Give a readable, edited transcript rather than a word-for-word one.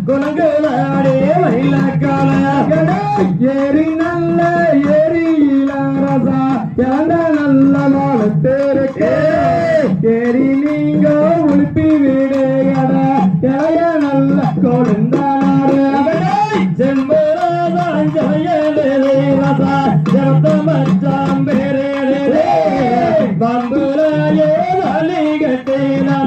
குணங்குலாடே மயிலக்கால ஏரி நல்ல ஏரியில ரசா எந்த நல்ல மாலத்தேருக்கு ஏரி நீங்க உளுப்பி விடுகட எளைய நல்ல கொடுந்தாடு செம்பராதான் ஜயலே ரசா ஜனத்த மச்சாம் பேரே பம்புரையே அலிகட்டேனா